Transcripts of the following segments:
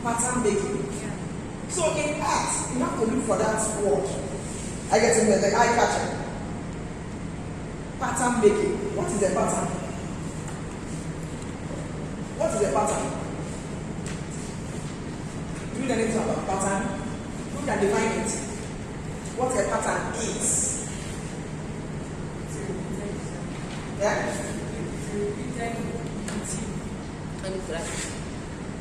pattern making. Yeah. So in art, you have to look for that word. I get it, the eye catcher. Pattern making. What is a pattern? What is a pattern? Do you know anything about pattern? Who can define it? What a pattern is? Yeah?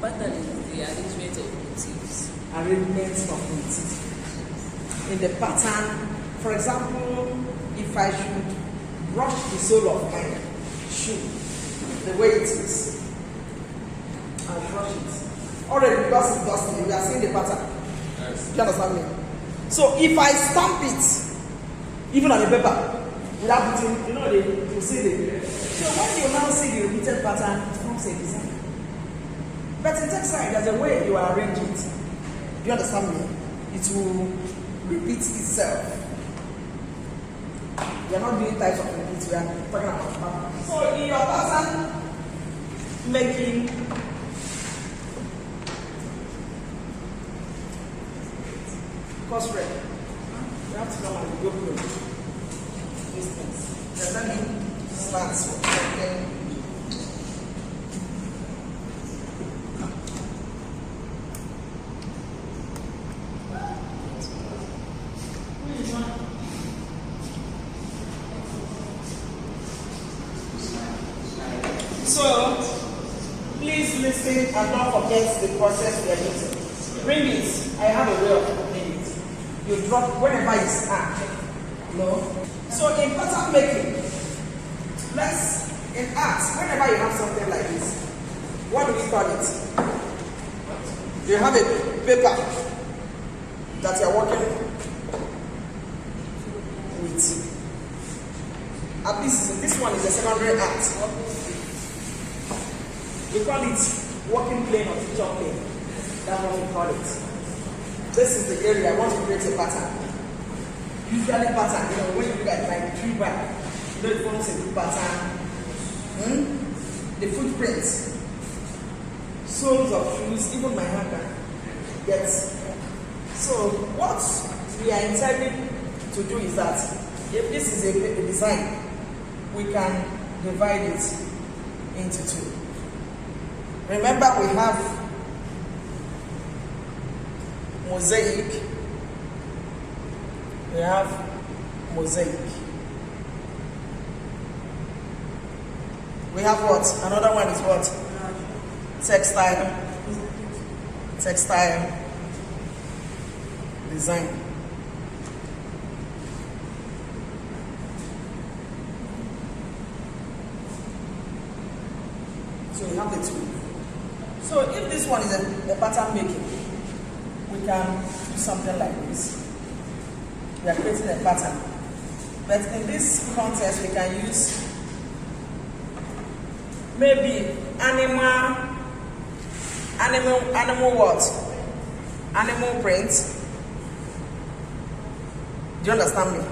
Pattern is the arrangement of motifs. Arrangement of motifs. In the pattern, for example, if I should brush the sole of my shoe the way it is, and brush it. Already because it's dusty, we are seeing the pattern. Yes. Do you understand me? So if I stamp it, even on the paper, without putting, you see the. So when you now see the repeated pattern, it forms a design. But in textile, there's a way you arrange it. Do you understand me? It will repeat itself. We are not doing types of repeats, we are talking about pattern. So in your pattern making, cost rate, you have to come and go through these things. There's any slants for something. So, please listen and don't forget the process we are using. Bring it. I have a way of opening it. You drop whenever you start. So in pattern making, in art, whenever you have something like this, what do we call it? You have a paper that you are working with. At least this one is a secondary art. We call it working plane or teacher plane. That's what we call it. This is the area I want to create a pattern. Usually pattern, when you look at like tree back, it forms a good pattern. The footprints, soles of shoes, even my handbag. Yes. So what we are intending to do is that if this is a design, we can divide it into two. Remember, we have mosaic. We have mosaic. We have what? Another one is what? Textile. Textile design. So we have the two. So if this one is a pattern making, we can do something like this. We are creating a pattern. But in this context, we can use maybe animal what? Animal print. Do you understand me?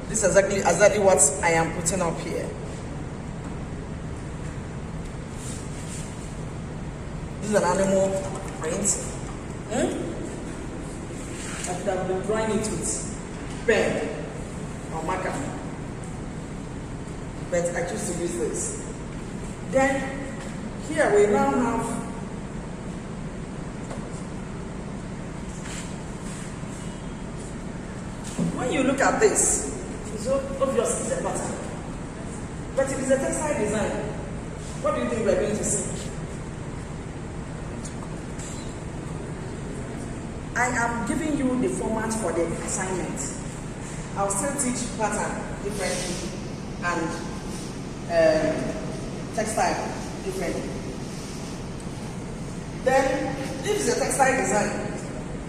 This is exactly what I am putting up here. This is an animal print. I've been drawing it with pen or marker. But I choose to use this. Then here we now have when you look at this, it's obvious it's a pattern. But if it's a textile design, what do you think we are going to see? I am giving you the format for the assignment. I'll still teach pattern differently and textile differently. Then, if it's a textile design,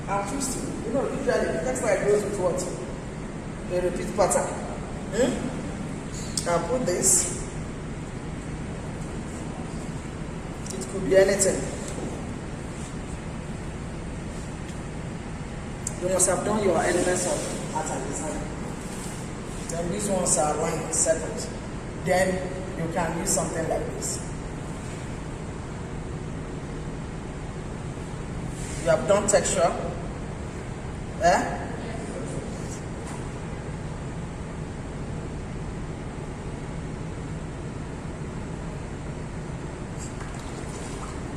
I'll choose to. Usually textile goes with what? A repeat pattern. I'll put this. It could be anything. You must have done your elements of art and design. Then these ones are line settled. Then you can use something like this. You have done texture. Eh?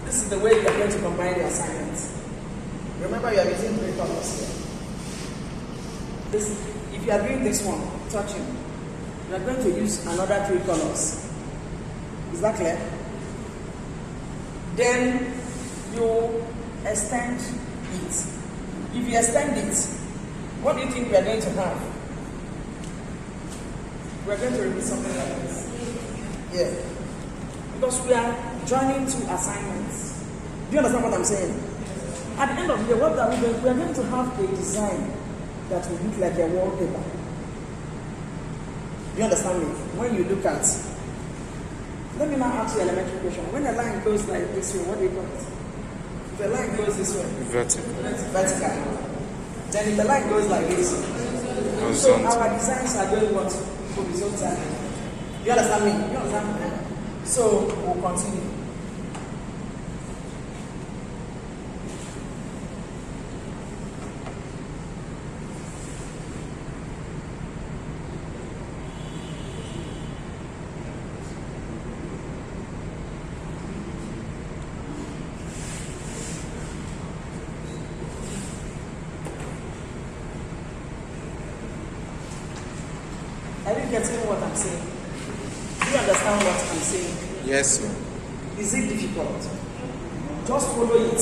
This is the way you are going to combine the assignments. Remember, you are using 3 colors here. If you are doing this one, touching, you are going to use another 3 colors. Is that clear? Then you extend it. If you extend it, what do you think we are going to have? We are going to repeat something like this. Yeah. Because we are joining 2 assignments. Do you understand what I'm saying? At the end of the day, what are we going? We are going to have a design that will look like a wallpaper. Do you understand me? When you look at, let me now ask you an elementary question. When a line goes like this way, what do you call it? If a line goes this way, Vertical. Vertical. Then if the line goes like this, so our designs are going what? Horizontal. You understand me? You understand me? So we'll continue. Are you getting what I'm saying? Do you understand what I'm saying? Yes, sir. Is it difficult? Just follow it.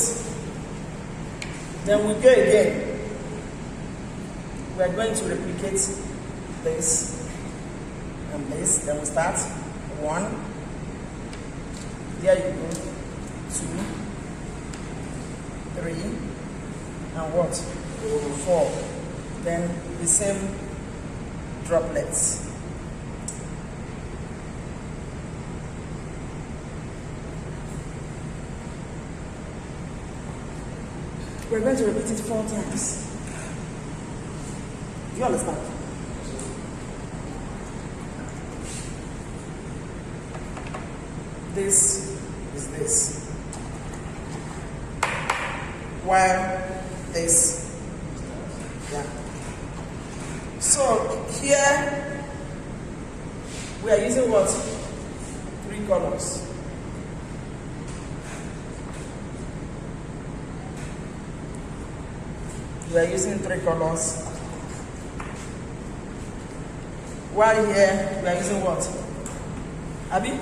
Then we go again. We are going to replicate this and this. Then we start 1. There you go. 2, 3, and what? 4. Then the same droplets. We're going to repeat it 4 times. Do you understand? This is this. While this. Yeah. So here we are using what? 3 colors. We are using 3 colors. While here we are using what? Abby?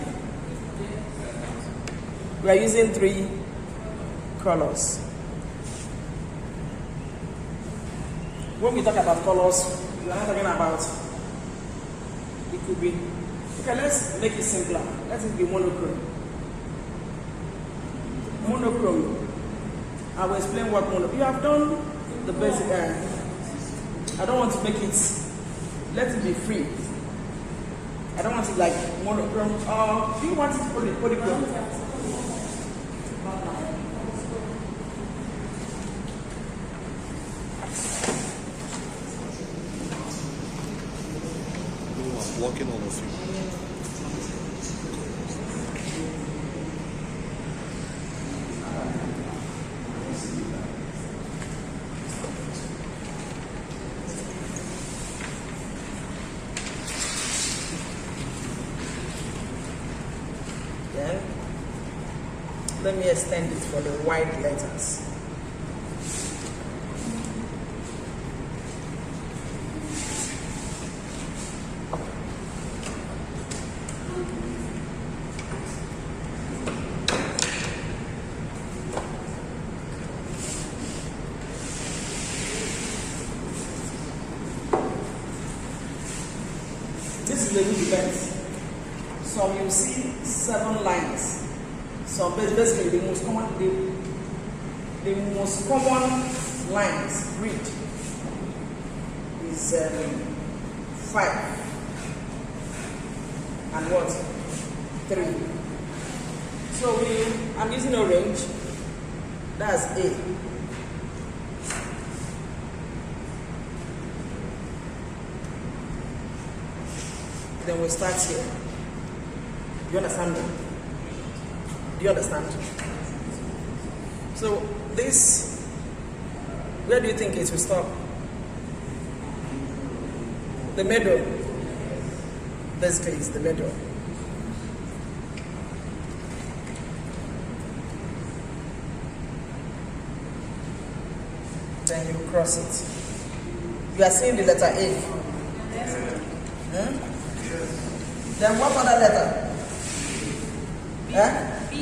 We are using 3 colors. When we talk about colors, we are not talking about, it could be, okay, let's make it simpler. Let it be monochrome. Monochrome. I will explain what monochrome. You have done the basic. I don't want to make it, let it be free. I don't want it like monochrome. Do you want it polychrome? Blocking all of you. Then let me extend it for the white letters. This is the new event. So you see 7 lines. So basically the most common lines read is 5 and what? 3. So I'm using orange. That's A. Then we start here. Do you understand me? Do you understand? So this Where do you think it will stop? The middle. Basically, it's the middle. Then you cross it. You are seeing the letter A. Hmm? Then what other letter? B.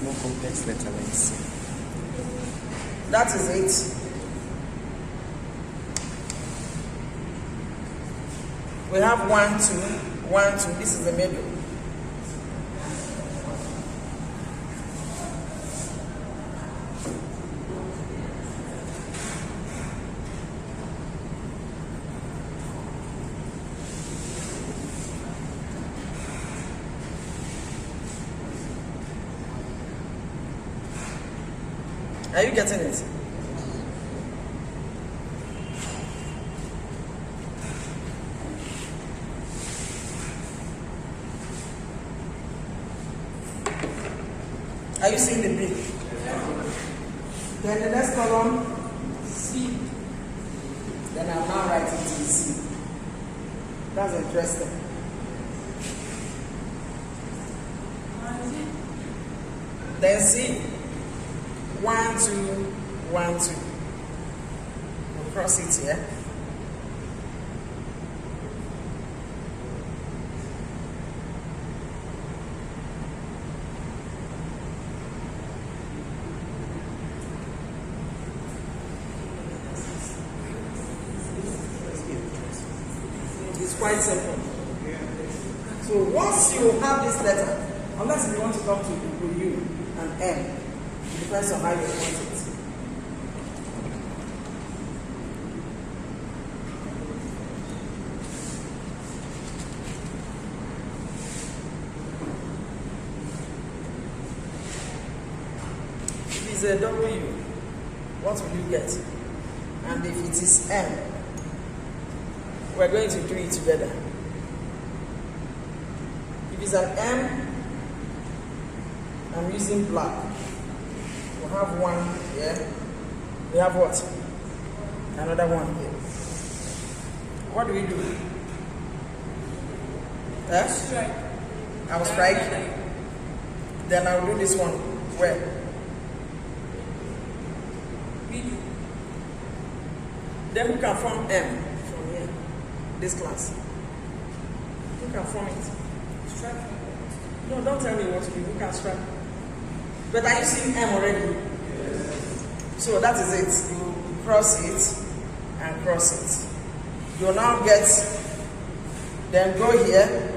More complex letter than C. That is it. We have 1, 2, 1, 2. This is the middle. Are you getting it? Are you seeing the B? Then the next column, C. Then I'm now writing to C. That's interesting. Then C. 1, 2, 1, 2. We'll cross it here. It's quite simple. So once you have this letter, unless you want to talk to people U and M, it depends on how you want it. If it's a W, what will you get? And if it is M, we're going to do it together. If it's an M, I'm using black. We have one here. We have what? Another one here. What do we do? Strike. I will strike. Then I will do this one. Where? Middle. Then who can form M from here? This class. Who can form it? Strike. No, don't tell me what to do. Who can strike? But are you seeing M already? Yes. So that is it. You cross it and cross it. You'll now get, then go here.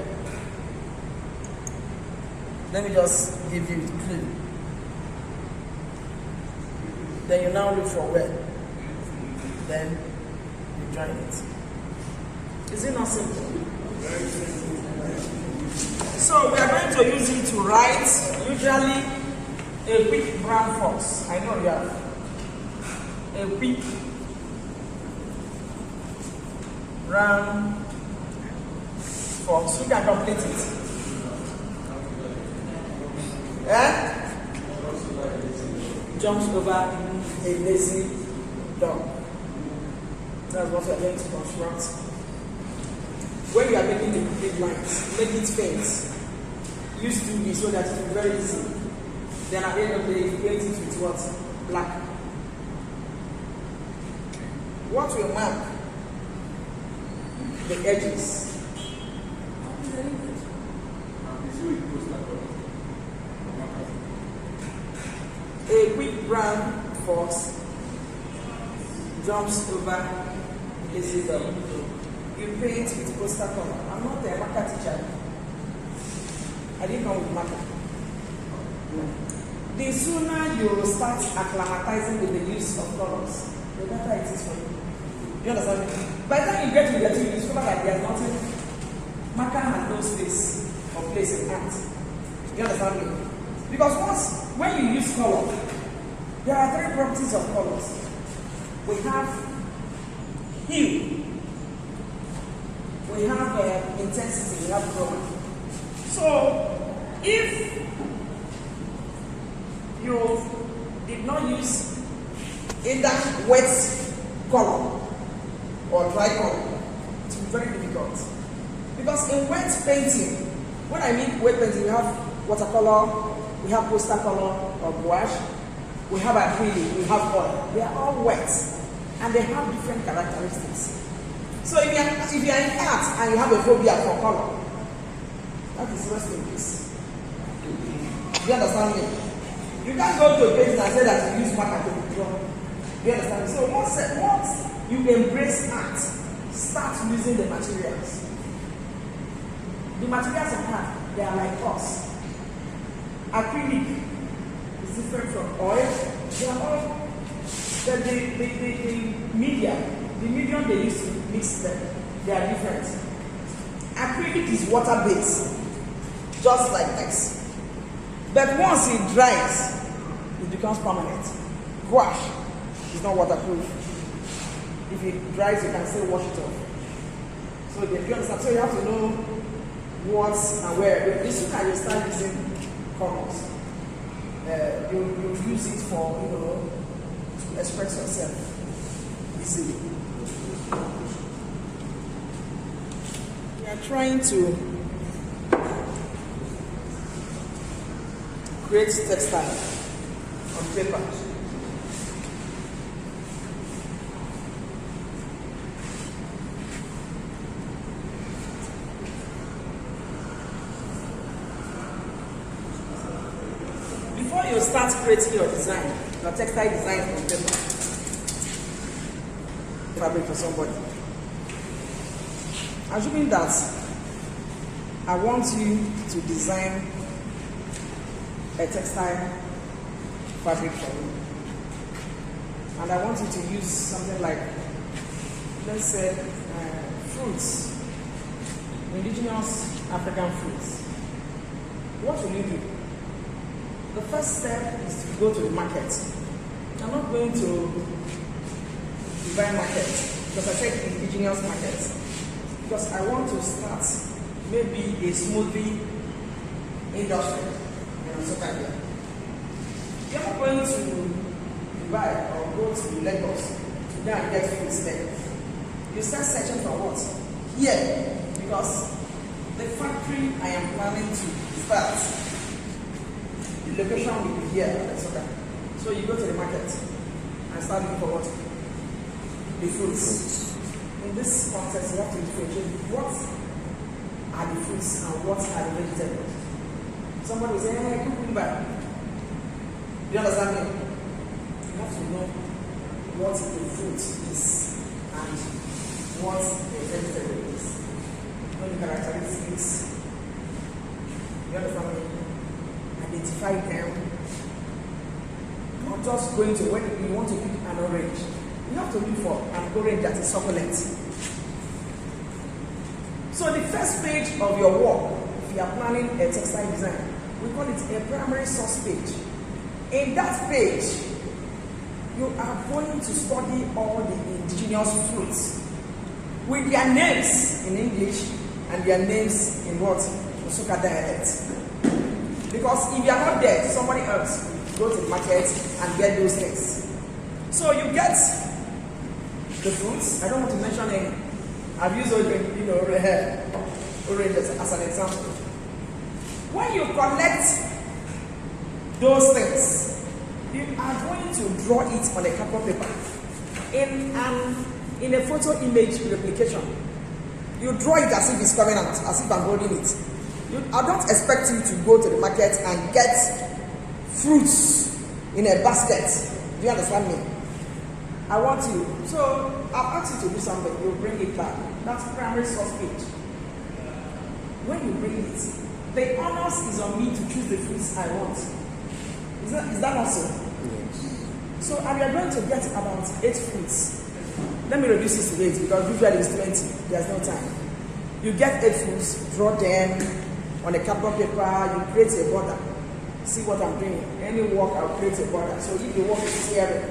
Let me just give you the clue. Then you now look for where. Then you join it. Is it not simple? So we are going to use it to write usually a quick brown fox. I know you have a quick brown fox. Who can complete it? Jumps over a lazy dog. That's what we are going to construct. When you are making the complete lines, make it faint. Use 2D so that it will be very easy. Then at the end of the day, you paint it with what? Black. What will mark the edges? A quick brown fox jumps over lazy dog. You paint with poster color. I'm not a marker teacher. I didn't come with marker. No. The sooner you start acclimatizing with the use of colors, the better it is for you. You understand me? By the time you get to the two, you discover that there's nothing. Marker has no space or place in art. You understand me? Because when you use color, there are 3 properties of colors. We have hue, we have intensity, we have chroma. So if did not use either wet color or dry color. It will be very difficult. Because in wet painting, when I mean wet painting, we have watercolor, we have poster color or gouache, we have acrylic, we have oil. They are all wet and they have different characteristics. So if you are in art and you have a phobia for color, that is rest in peace. You understand me? You can't go to a painting and say that you use marker to draw. You understand me? So once you embrace art, start using the materials. The materials of art, they are like us. Acrylic is different from oil. They are all the medium they use to mix them, they are different. Acrylic is water-based, just like this. But once it dries, it becomes permanent. Gouache is not waterproof. If it dries, you can still wash it off. So you understand? So you have to know what and where. As soon as you start using colors, you use it for, to express yourself easily. We are trying to create textile on paper. Before you start creating your design, your textile design on paper, fabric for somebody. Assuming that I want you to design a textile fabric for me, and I want you to use something like, let's say, fruits, indigenous African fruits. What will you do? The first step is to go to the market. I'm not going to buy market because I said indigenous market, because I want to start maybe a smoothie industry in Somalia. You're not going to Dubai or go to Lagos to go and get fruits there. You start searching for what? Here, because the factory I am planning to start, the location will be here at Soka. So you go to the market and start looking for what? The fruits. In this context, you have to differentiate what are the fruits and what are the vegetables. Somebody will say, hey, cucumber. Do you understand me? You have to know what the fruit is and what the vegetable is. Know the characteristics. You understand me? Identify them. Not just going to when you want to pick an orange. You have to look for an orange that is succulent. So the first page of your work, if you are planning a textile design, we call it a primary source page. In that page, you are going to study all the indigenous fruits with their names in English and their names in what? Osoka dialect. Because if you are not there, somebody else will go to the market and get those things. So you get the fruits. I don't want to mention any. I've used oranges as an example. When you collect those things, you are going to draw it on a cardboard paper in a photo image replication. You draw it as if it's coming out, as if I'm holding it. I don't expect you to go to the market and get fruits in a basket. Do you understand me? I want you. So I've asked you to do something. You bring it back. That's primary source page. When you bring it, the onus is on me to choose the fruits I want. Is that not so? Yes. So and we are going to get about 8 fruits. Let me reduce this to 8 because usually it's 20. There's no time. You get 8 fruits, draw them on a cardboard paper, you create a border. See what I'm doing. Any work, I'll create a border. So if the work is here,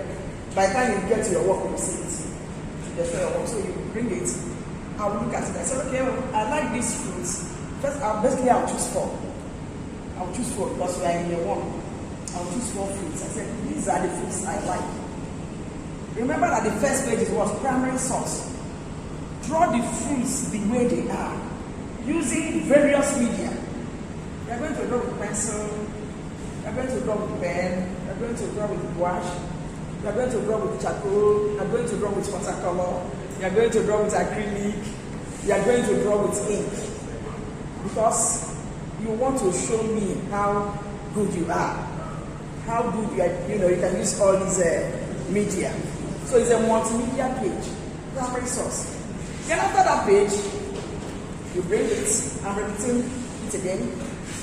by the time you get to your work, you see it. So you bring it, I will look at it. I say, okay, I like these fruits. First, I'll choose 4. I'll choose 4 because we are in year 1. I'll choose 4 fruits. I said, these are the fruits I like. Remember that the first page was primary source. Draw the fruits the way they are, using various media. You're going to draw with pencil, you're going to draw with pen, you're going to draw with gouache, you're going to draw with charcoal, you're going to draw with watercolor, you're going to draw with acrylic, you're going to draw with ink. Because you want to show me how good you are. How good you are, you can use all these media. So it's a multimedia page, primary source. Then after that page, you bring it, I'm repeating it again,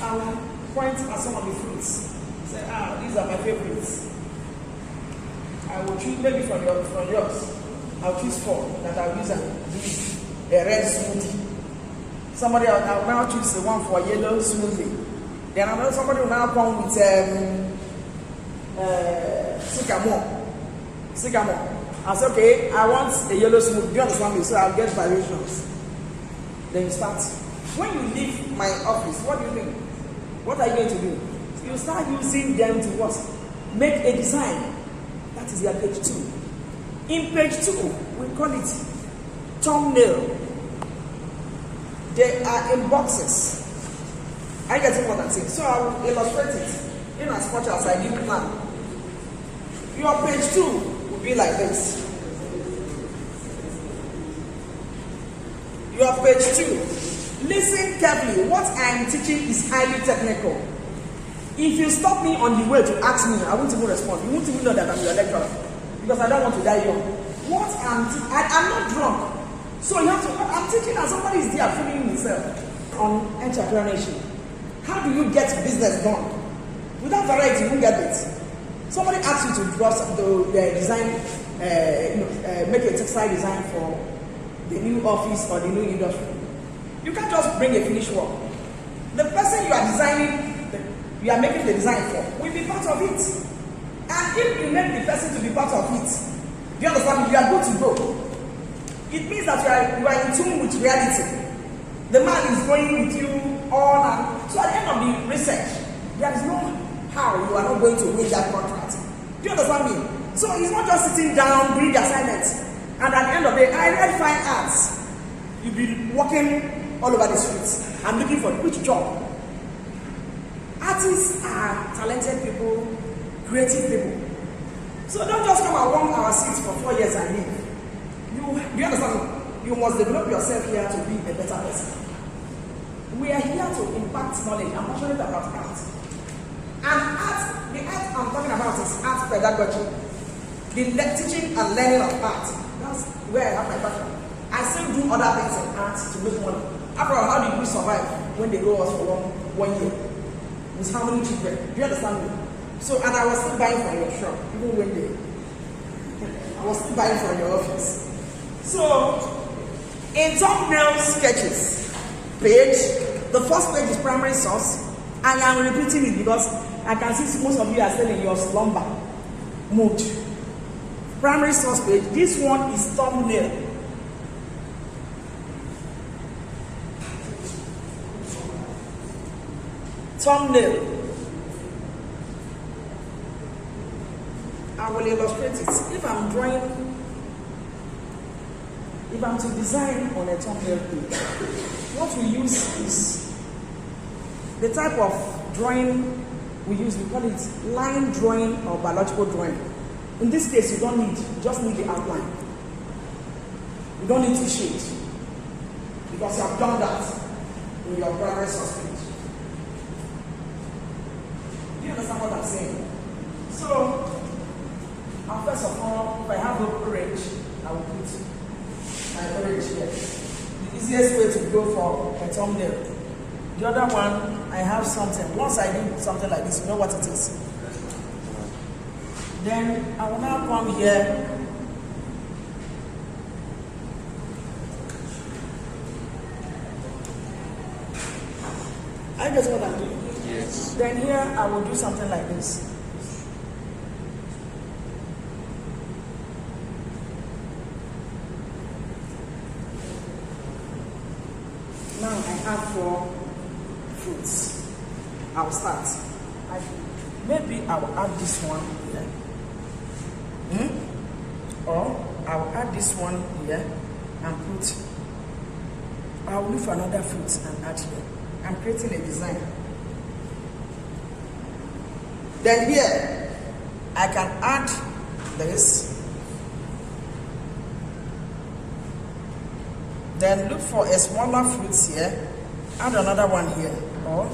and point at some of the fruits. Say, these are my favorites. I will choose maybe from yours. I'll choose 4 that I'll use and use a red smoothie. Somebody I'll now choose the one for yellow smoothie. Then another somebody will now come with sycamore. I say, okay, I want a yellow smoothie. Do you understand me? So I'll get variations. Then you start. When you leave my office, what do you think? What are you going to do? So you start using them to what? Make a design. That is your page 2. In page 2, we call it thumbnail. They are in boxes. I get what I'm saying. So I will illustrate it in as much as I did plan. Your page 2 will be like this. Your page 2. Listen carefully. What I am teaching is highly technical. If you stop me on the way to ask me, I won't even respond. You won't even know that I'm your lecturer. Because I don't want to die young. I'm not drunk. So you have to, I'm teaching as somebody is there feeling himself on entrepreneurship. How do you get business done? Without variety, you won't get it. Somebody asks you to draw the design, make a textile design for the new office or the new industry. You can't just bring a finished work. The person you are designing, you are making the design for, will be part of it. And if you make the person to be part of it, do you understand? You are good to go. It means that you are in tune with reality. The man is going with you on and so at the end of the research, there is no how you are not going to win that contract. Do you understand me? So it's not just sitting down, doing the assignments, and at the end of the day, I read fine arts. You'll be walking all over the streets and looking for which job. Artists are talented people, creative people. So don't just come and warm our seats for 4 years and leave. Do you understand? You must develop yourself here to be a better person. We are here to impact knowledge. I'm passionate about art. And art, the art I'm talking about is art pedagogy. The teaching and learning of art. That's where I have my passion. I still do other things in art to make money. After all, how did we survive when they go us for one year? With how many children? Do you understand me? So, and I was still buying from your shop, even when I was still buying from your office. So, in thumbnail sketches page, the first page is primary source, and I'm repeating it because I can see most of you are still in your slumber mood. Primary source page, this one is thumbnail. Thumbnail. I will illustrate it. If I'm to design on a thumbnail page, what we use is the type of drawing we use. We call it line drawing or biological drawing. In this case, you just need the outline. You don't need to shade because you have done that in your primary source page. Do you understand what I'm saying? So, first of all, if I have an orange, I will put my orange here. The easiest way to go for a thumbnail. The other one, I have something. Once I do something like this, you know what it is. Then I will now come here. I guess what I'm doing. Yes. Then here I will do something like this. Now I have 4 fruits. I'll start. maybe I will add this one here. Or I will add this one here and put, I will look for another fruit and add here. I'm creating a design. Then here, I can add this. Then look for a smaller fruit here, add another one here. Or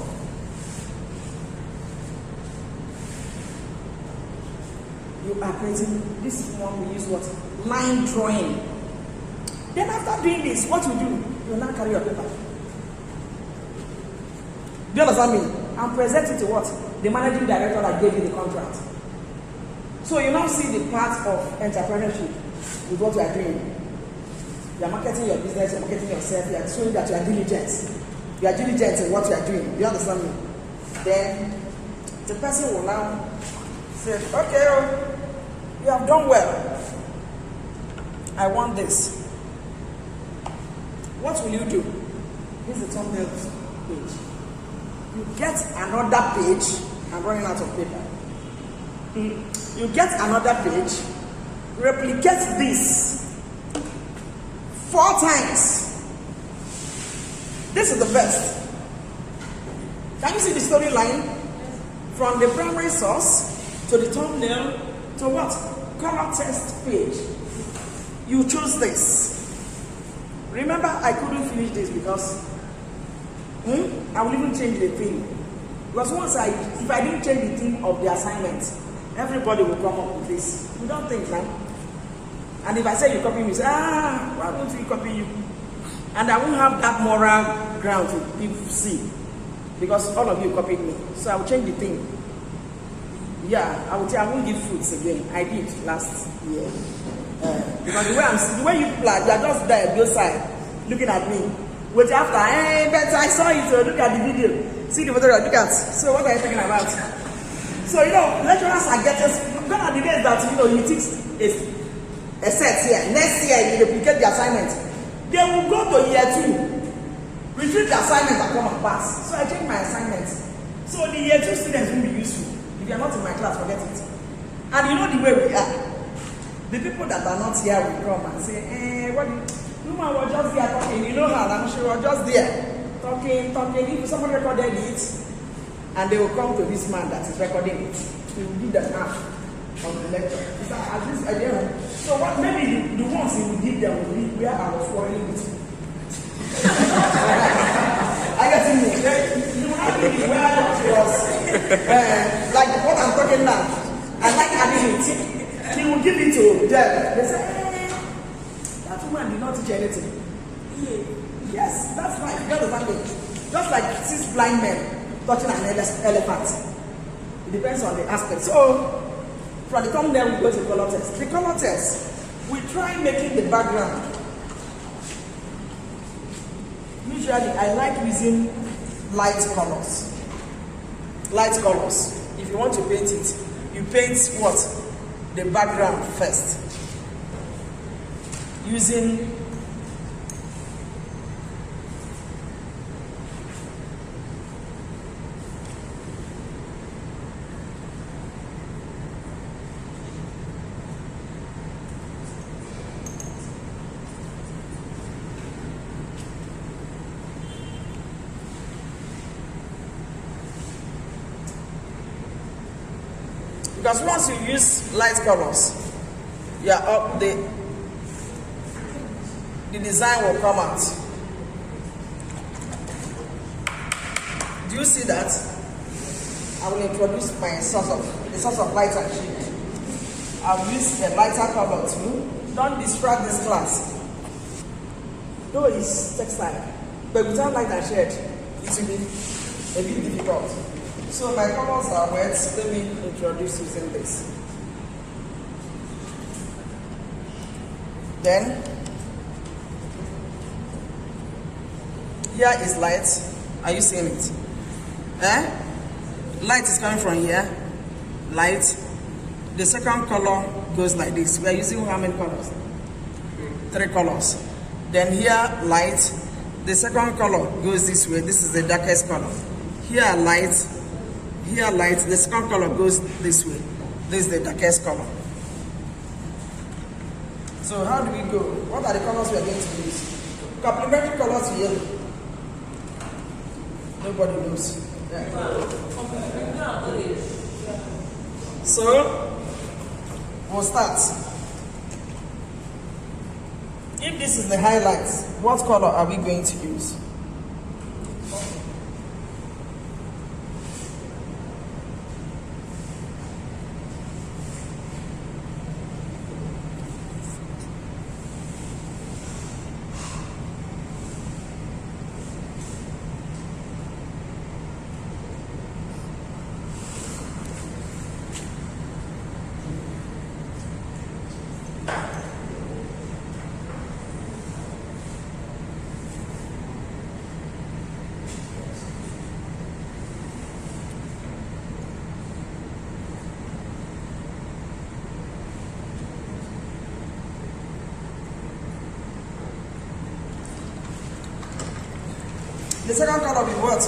you are creating, this one we use what? Line drawing. Then after doing this, what you do? You now carry your paper. Do you understand me? And present it to what? The managing director that gave you the contract. So you now see the part of entrepreneurship with what you are doing. You are marketing your business, you are marketing yourself, you are showing that you are diligent. You are diligent in what you are doing. Do you understand me? Then the person will now say, okay, you have done well. I want this. What will you do? This is the thumbnail page. You get another page. I'm running out of paper. You get another page. Replicate this 4 times. This is the best. Can you see the storyline? From the primary source to the thumbnail to what? Color test page. You choose this. Remember, I couldn't finish this because I will even change the theme. Because if I didn't change the theme of the assignment, everybody will come up with this. You don't think, man. And if I say you copy me, you say, why won't we copy you? And I won't have that moral ground to people see. Because all of you copied me. So I will change the theme. Yeah, I won't give fruits again. I did last year. Because the way you people are just there, both sides, looking at me. Wait after, but I saw it, so look at the video. See the photo, look at. So what are you talking about? So, lecturers are getting, gone are the days that, you teach a set here. Next year, you duplicate the assignment. They will go to year 2, retrieve the assignment and come and pass. So I changed my assignment. So the year 2 students will be useful. If you are not in my class, forget it. And you know the way we are. The people that are not here will come and say, woman was just there talking, you know her, and she was just there talking. If somebody recorded it, and they will come to this man that is recording it, he will give them half on the lecture. Is that at least idea? So what maybe the ones he will give them will be where I was quarreling with you. I get in there. You will not be where it was like what I'm talking now. I like adding it. He will give it to them. They say, that woman did not teach anything. Yes, that's right. You understand it? Just like 6 blind men touching an elephant. It depends on the aspect. So, from the thumbnail, we go to color test. The color test, we try making the background. Usually, I like using light colors. Light colors. If you want to paint it, you paint what? The background first. Using because once you use light colors, the design will come out. Do you see that? I will introduce my source of light and shade. I'll use a lighter color too. Don't distract this class. Though it's textile, but without light and shade, it will be a bit difficult. So my colors are wet. Let me introduce using this. Then here is light. Are you seeing it? Light is coming from here. Light. The second color goes like this. We are using how many colors? 3 colors. Then here light. The second color goes this way. This is the darkest color. Here light. Here light, the second color goes this way. This is the darkest color. So how do we go? What are the colors we are going to use? Complementary colors to yellow. Nobody knows. Yeah. So we'll start. If this is the highlights, what color are we going to use? The second color will be what?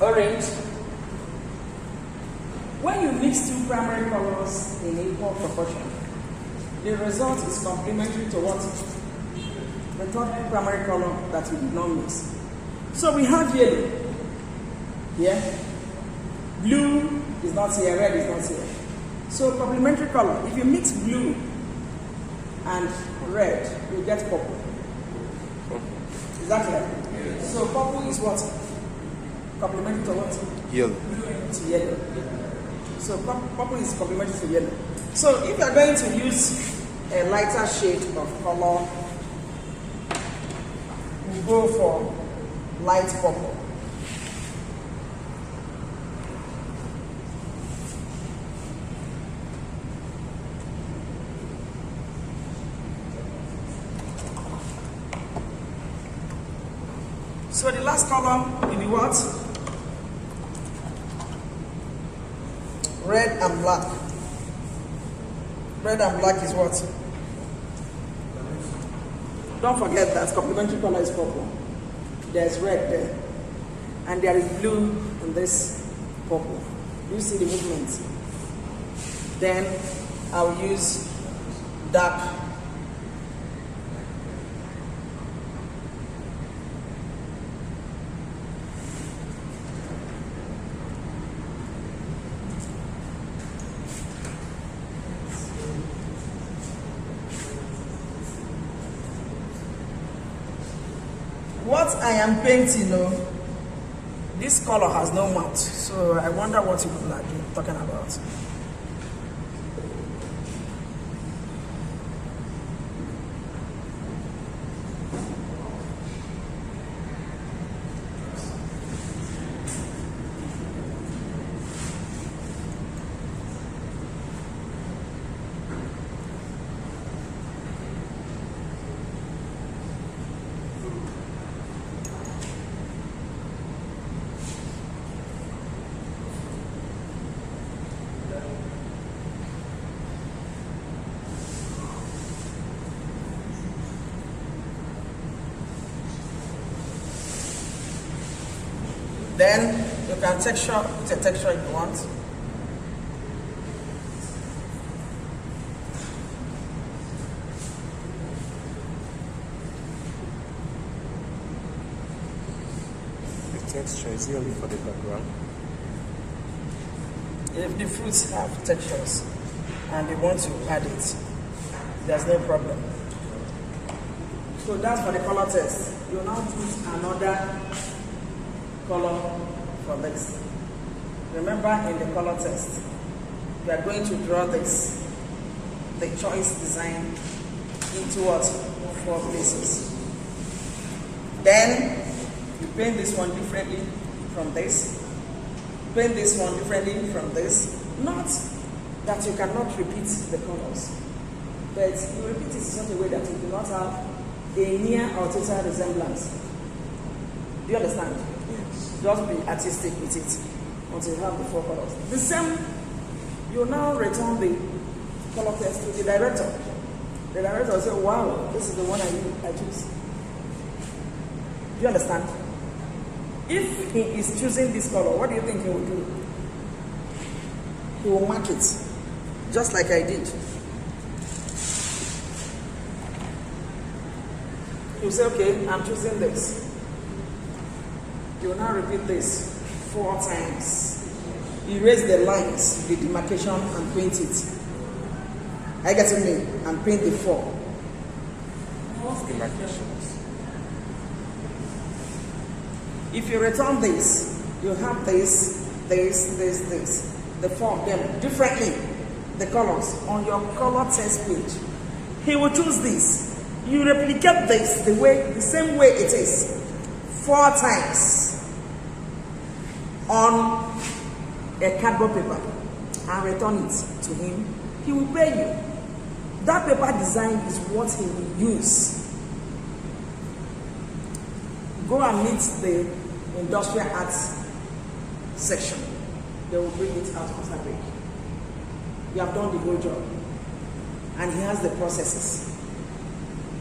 Orange. When you mix two primary colors in equal proportion, the result is complementary to what? The third primary color that we did not mix. So we have yellow. Yeah? Blue is not here, red is not here. So complementary color, if you mix blue and red, you get purple. Is that right? Yes. So purple is what? Complementary to what? Yellow. To yellow. So purple is complementary to yellow. So if you are going to use a lighter shade of color, we go for light purple. So the last color will be what? Red and black. Red and black is what? Don't forget that complementary color is purple. There's red there. And there is blue in this purple. You see the movement. Then I'll use dark. What I am painting, this color has no mouth, so I wonder what you people are talking about. Then you can put a texture if you want. The texture is only for the background. If the fruits have textures and they want to add it, there's no problem. So that's for the color test. You now choose another color for this. Remember, in the color test, we are going to draw this, the choice design, into what? 4 places. Then you paint this one differently from this. Paint this one differently from this. Not that you cannot repeat the colors, but you repeat it in such a way that you do not have a near or total resemblance. Do you understand? Just be artistic with it until you have the 4 colors. The same, you now return the color test to the director. The director will say, wow, this is the one I choose. Do you understand? If he is choosing this color, what do you think he will do? He will mark it, just like I did. He will say, okay, I'm choosing this. You will now repeat this 4 times. Erase the lines, the demarcation, and paint it. I get to me and paint the 4. Demarcations. If you return this, you have this, the 4 of them differently, the colors on your color test page. He will choose this. You replicate this the same way it is 4 times on a cardboard paper and return it to him. He will pay you. That paper design is what he will use. Go and meet the industrial arts section. They will bring it out after break. You have done the whole job. And he has the processes.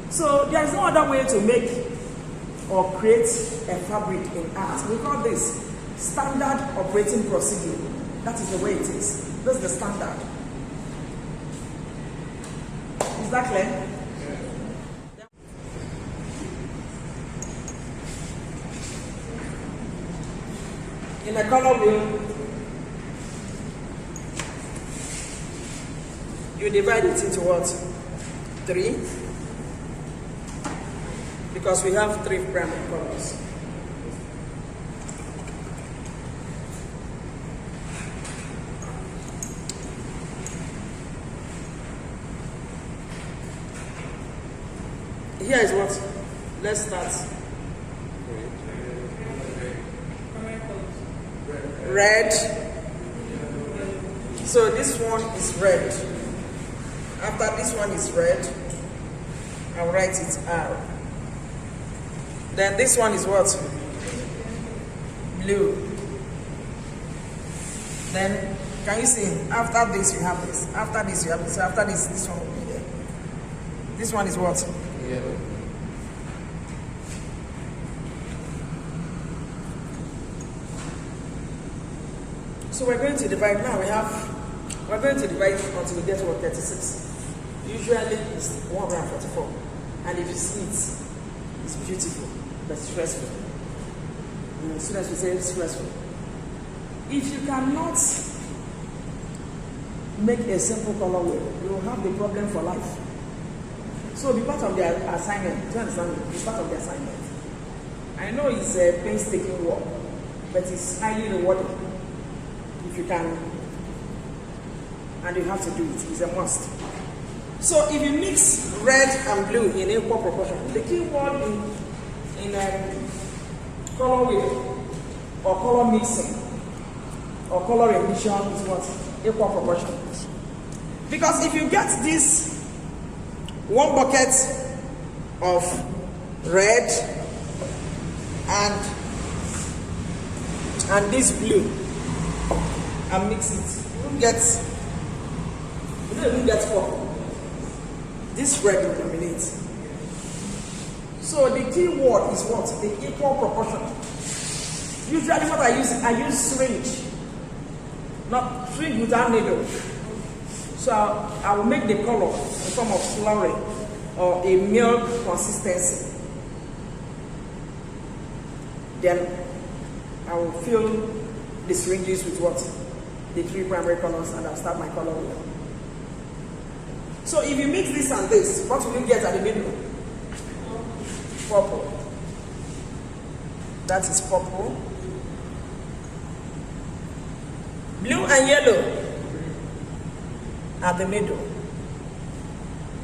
So there is no other way to make or create a fabric in art. We call this standard operating procedure. That is the way it is. That's the standard. Is that clear? In a color wheel, you divide it into what? 3. Because we have 3 primary colors. Here is what? Let's start. Red. So this one is red. After this one is red, I'll write it R. Then this one is what? Blue. Then, can you see? After this, you have this. After this, you have this. After this one will be there. This one is what? Yellow. So we're going to divide now. We're going to divide until we get to 36. Usually it's 144. And if you see it, it's beautiful, but stressful. Students will say it's stressful. If you cannot make a simple color wheel, you will have the problem for life. So be part of their assignment. Do you understand? Be part of the assignment. I know it's a painstaking work, but it's highly rewarding. If you can, and you have to do it, it's a must. So if you mix red and blue in equal proportion, the key word in a color wheel or color mixing or color emission is what? Equal proportion. Because if you get this 1 bucket of red and this blue and mix it, you don't even get purple. This red will dominate. So the key word is what? The equal proportion. Usually what I use syringe. Not syringe without needle. So I will make the color in form of slurry or a milk consistency. Then I will fill the syringes with what? The 3 primary colors, and I'll start my color wheel. So if you mix this and this, what will you get at the middle? Purple. That is purple. Blue and yellow at the middle.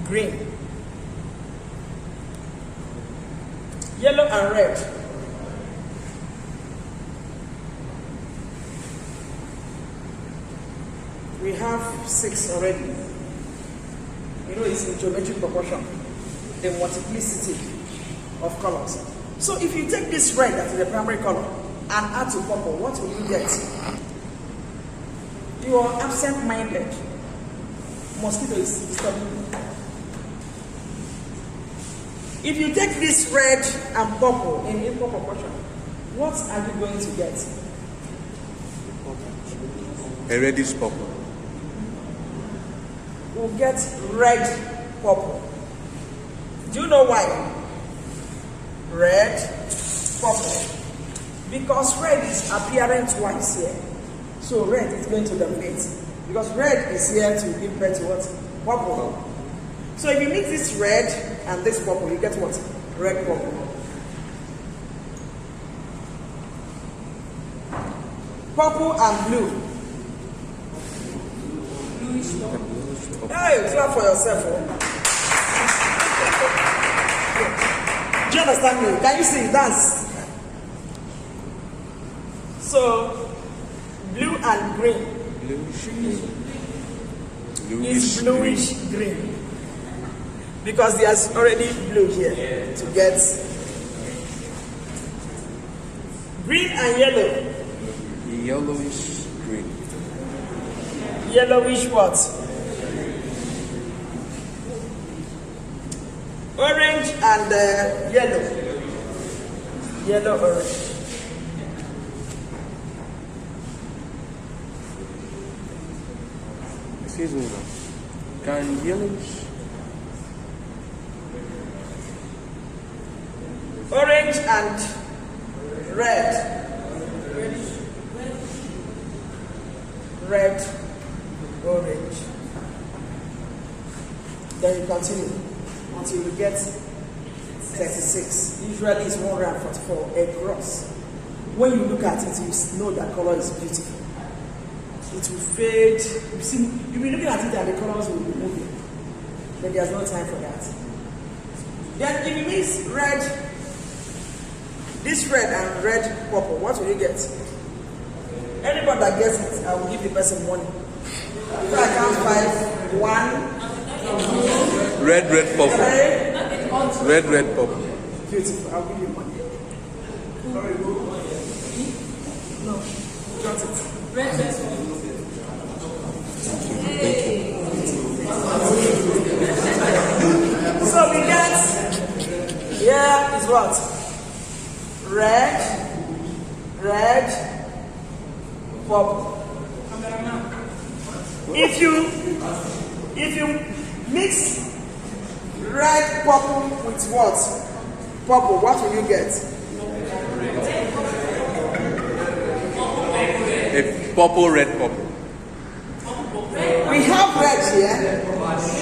Green. Yellow and red. We have 6 already. You know, it's in geometric proportion, the multiplicity of colors. So if you take this red, that is the primary color, and add to purple, what will you get? You are absent-minded. Mosquito is disturbing you. If you take this red and purple in equal proportion, what are you going to get? A reddish purple. We'll get red purple. Do you know why? Red purple. Because red is appearing twice here. So red is going to dominate. Because red is here to give birth to what? Purple. So if you mix this red and this purple, you get what? Red purple. Purple and blue. Bluish purple. Hey, clap for yourself. Do you understand me? Can you see? Dance. So, blue and green is bluish green. Because there's already blue here to get. Green and yellow. Yellowish green. Yellowish what? Orange and yellow. Yellow, orange. Excuse me, ma'am. Can yellowish? Orange and red. Red, orange. Then you continue until you get 36. Usually it's 144 across. When you look at it, you know that color is beautiful. It will fade. You see, you'll be looking at it and the colors will be moving. But there's no time for that. Then if you mix red, this red and red purple, what will you get? Anybody that gets it, I will give the person money. If I count 5, 1, Red purple. 3. Red purple. Beautiful. I'll give you money. No, got it. Red purple. So we get, here is what? Red, purple. If you mix red purple with what? Purple, what will you get? A purple, red purple. We have red here.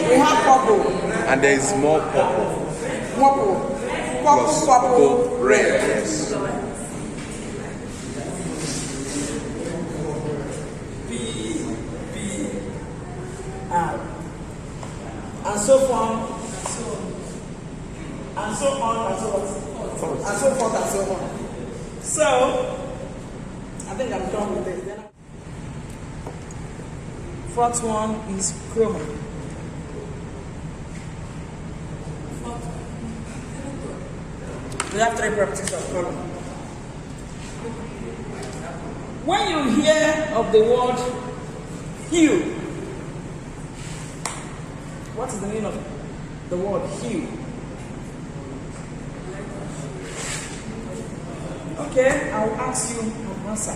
We have purple. And there is more purple. Plus Purple, red. Yes. And so on, and so on, and so on, and so forth, and so on. So, I think I'm done with this. Then, fourth one is chroma. We have 3 properties of color. When you hear of the word hue, what is the meaning of the word hue? Okay, I'll ask you an answer.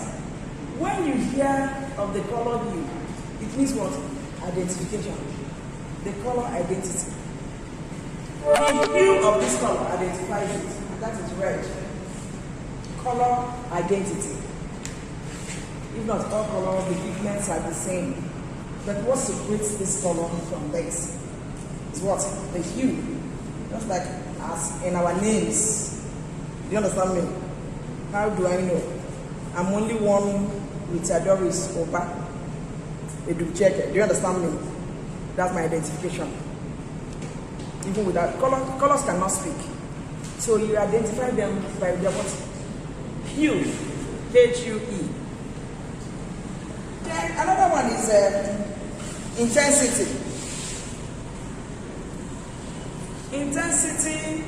When you hear of the color hue, it means what? Identification. The color identity. The hue of this color identifies it. That is red. Color identity. If not all colors, the pigments are the same. But what separates this color from this is what? The hue. Just like as in our names. Do you understand me? How do I know? I'm only one with Adoris Oba. Do you understand me? That's my identification. Even without colors cannot speak. So you identify them by their what? Hue. H-U-E. Then another one is intensity. Intensity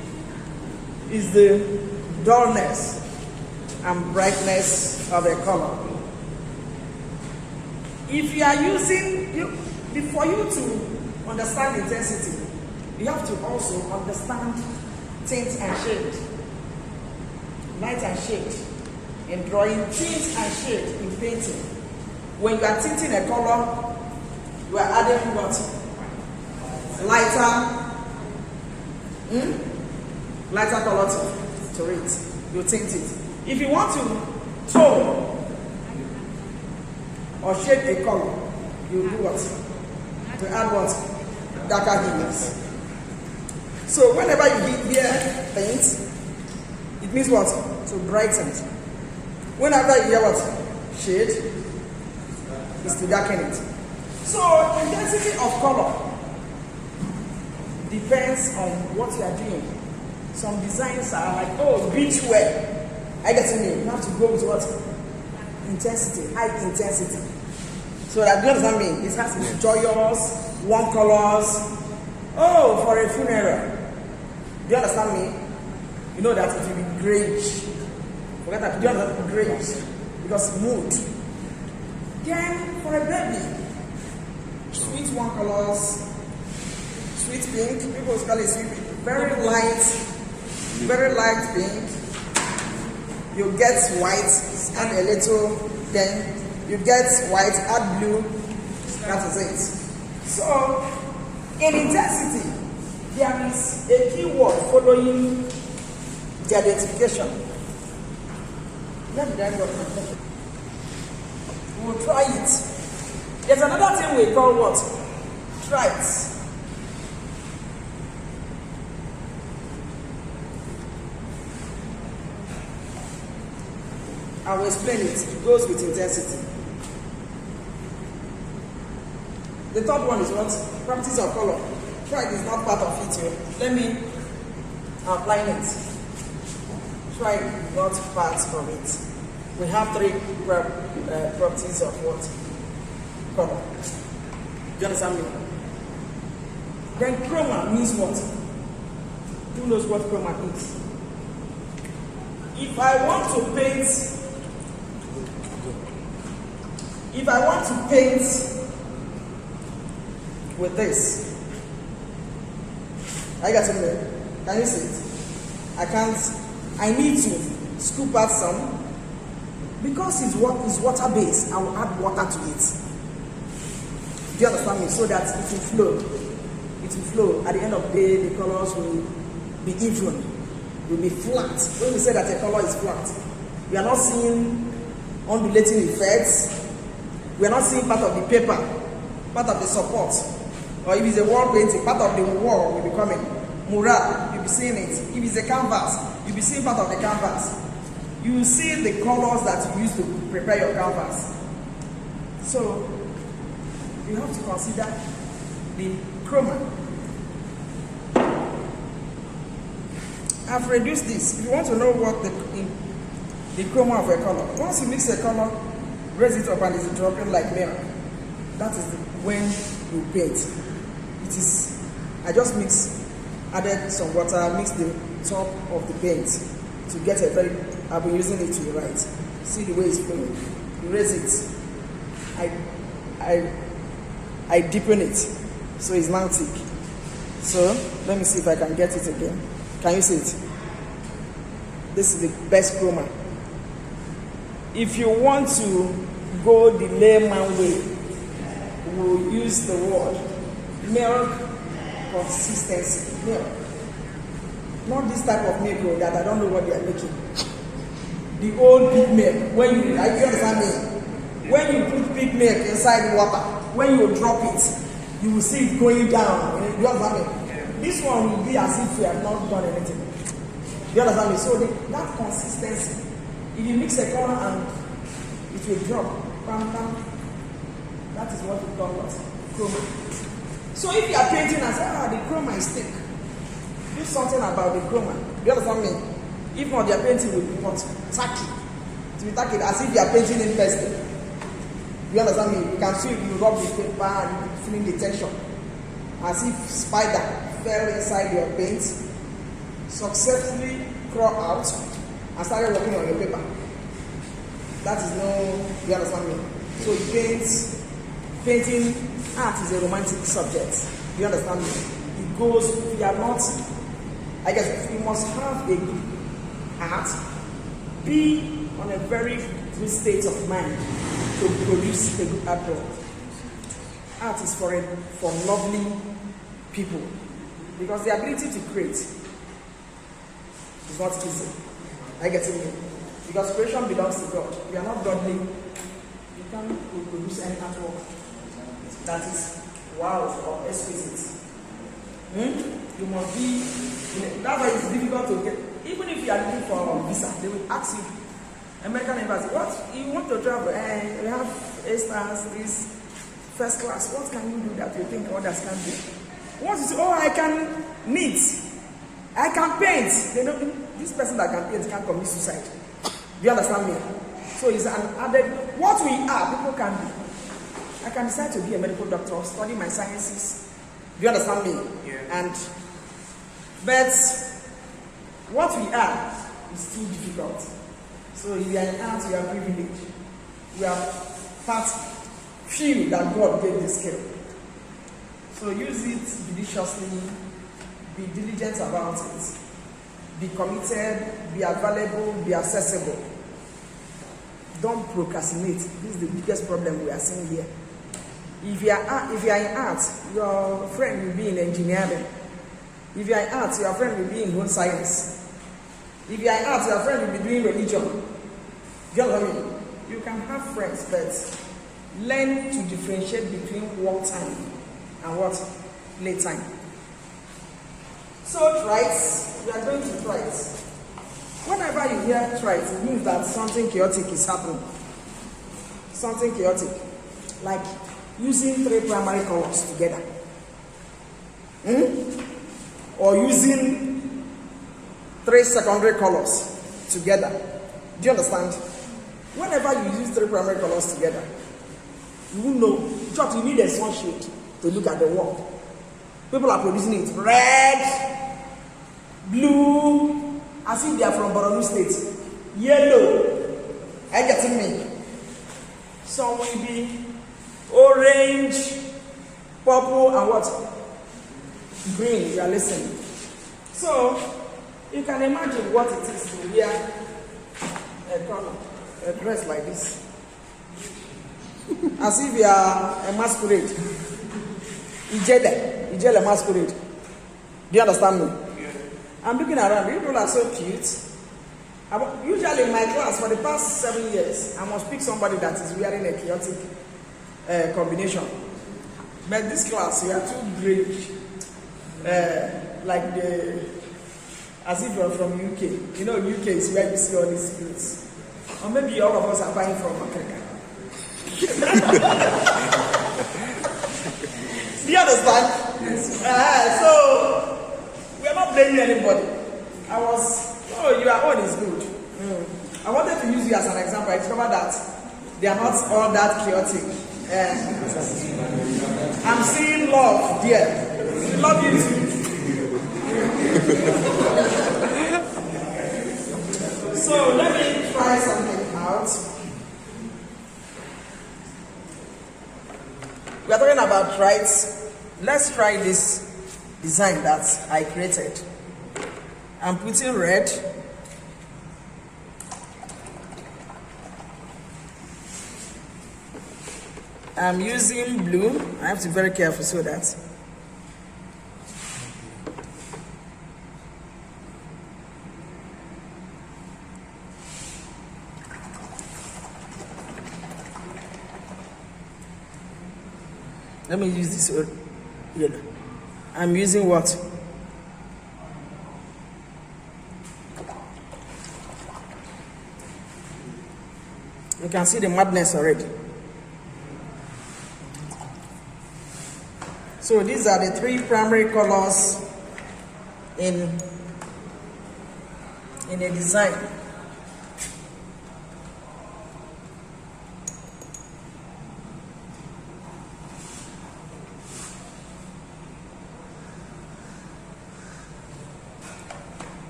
is the dullness and brightness of a color. If you are using, for you to understand intensity, you have to also understand tint and shade, light and shade. in drawing, tint and shade in painting. When you are tinting a color, you are adding what? Lighter color to it. You tint it. If you want to tone or shade a color, you do what? To add what? Darker hues. So whenever you hear paint, it means what? To brighten. Whenever you hear what? Shade, is to darken it. So intensity of color depends on what you are doing. Some designs are like, oh, beach wear. I get to mean. You have to go with what? Intensity, high intensity. So that, do you understand me? It has to be joyous, warm colors. Oh, for a funeral. Do you understand me? You know that it will be grayish. Forget that. Do you understand? Grayish. Because mood. Then for a baby, sweet warm colors, sweet pink. People call it sweet pink. Very light pink. You get white, add a little. Then you get white, add blue. That is it. So in intensity, there is a keyword following the identification. Let me then go. We'll try it. There's another thing we call what? Traits. I will explain it. It goes with intensity. The third one is what? Properties of color. Trait is not part of it here. Let me outline it. Trait is not part of it. We have three properties of what? Color. Do you understand me? Then chroma means what? Who knows what chroma means? If I want to paint with this, I got it there. Can you see it? I need to scoop out some because it's water based. I will add water to it. Do you understand me? So that it will flow. It will flow. At the end of the day, the colors will be even, will be flat. When we say that a color is flat, we are not seeing undulating effects. We are not seeing part of the paper, part of the support. Or if it's a wall painting, part of the wall will be coming. Mural, you'll be seeing it. If it's a canvas, you'll be seeing part of the canvas. You will see the colors that you use to prepare your canvas. So, you have to consider the chroma. I've reduced this. If you want to know what the chroma of a color, once you mix a color, raise it up and it's dropping like milk. That is when you paint. It is, I just added some water, mixed the top of the paint to get a very, I've been using it to the right. See the way it's flowing. You raise it. I deepen it. So it's now thick. So let me see if I can get it again. Can you see it? This is the best chroma. If you want to go the layman way, we'll use the word milk consistency. Milk. Not this type of milk that I don't know what they are making. The old pig milk. When you understand me? When you put pig milk inside water, when you drop it, you will see it going down. You understand me? This one will be as if you have not done anything. You understand me? So that consistency, if you mix a color and it will drop, bam, bam, that is what we call what? Chroma. So if you are painting and say, the chroma is thick, do something about the chroma. You understand me? If not, your painting will be what? Tacky. It will be tacky as if you are painting in pastel. You understand me? You can see you rub the paper and you feeling the tension. As if spider fell inside your paint, successfully crawl out and started working on your paper. That is you understand me? So painting art is a romantic subject. You understand me? It goes, if you are not, I guess you must have a good heart, be on a very good state of mind to produce a good artwork. Art is for lovely people, because the ability to create is not easy. I get it? Because creation belongs to God. We are not godly. You can't produce any artwork that is wow or exquisite. You must be. That's why it's difficult to get. Even if you are looking for a visa, they will ask you, American embassy, what you want to travel? You have A stars, this first class. What can you do that you think others can do? Once you say, oh, I can knit, I can paint. They know this person that can paint can commit suicide. Do you understand me? So it's an added. What we are, people can do. I can decide to be a medical doctor, study my sciences. Do you understand me? Yeah. But what we are is too difficult. So if you are in art, you are privileged. We are part few that God gave the skill. So use it judiciously, be diligent about it, be committed, be available, be accessible. Don't procrastinate. This is the biggest problem we are seeing here. If you are in art, your friend will be in engineering. If you are in art, your friend will be in home science. If you are in art, your friend will be doing religion. Do you know what I mean? You can have friends, but learn to differentiate between work time and what? Play time. So trites, we are going to trites. Whenever you hear trites, it means that something chaotic is happening. Something chaotic. Like using 3 primary colors together. Or using 3 secondary colors together. Do you understand? Whenever you use 3 primary colors together, you will know. Just you need a sunshade to look at the world. People are producing it red, blue, as if they are from Borno State, yellow. Are you getting me? Some will be orange, purple, and what? Green. You are listening. So you can imagine what it is to wear a color, a dress like this, as if you are a masquerade. Ijele masquerade. Do you understand me? Yeah. I'm looking around. People are so cute. Usually in my class for the past 7 years, I must pick somebody that is wearing a chaotic combination. But this class, we are too brave. As if you're from UK. You know, UK is where you see all these clothes. Or maybe all of us are buying from Africa. Do you understand? Yes. So we are not blaming anybody. Your own is good. I wanted to use you as an example. I discovered that they are not all that chaotic. I'm seeing love there. Love you too. So let me try something out. We are talking about rights. Let's try this design that I created. I'm putting red. I'm using blue. I have to be very careful so that. Let me use this yellow. I'm using what? You can see the madness already. So these are the 3 primary colors in a design.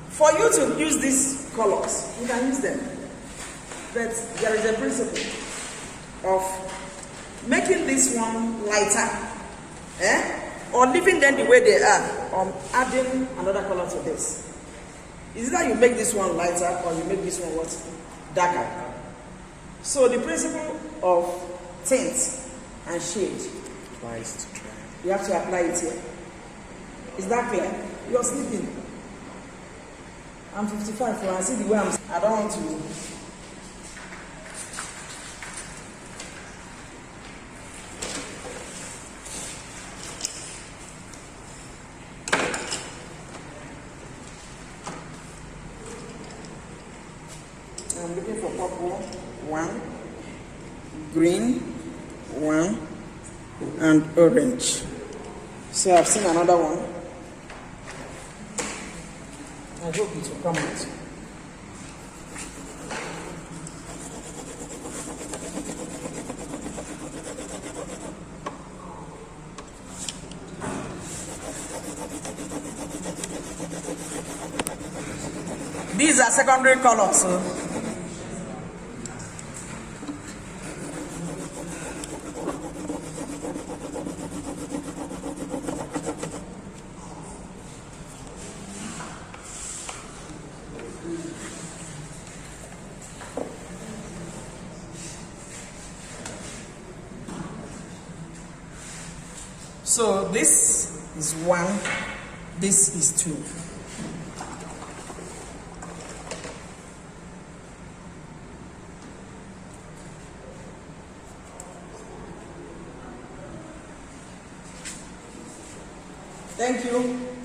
For you to use these colors, you can use them. But there is a principle of making this one lighter, or leaving them the way they are, or adding another color to this. Is it that you make this one lighter or you make this one what? darker. So the principle of tint and shade, Twice to try. you have to apply it here. Is that clear? You're sleeping. I'm 55, so I see the way I don't want to. I'm looking for purple, 1, green, 1, and orange. So I've seen another one. I hope it will come out. These are secondary colors. So this is 1, this is 2. Thank you.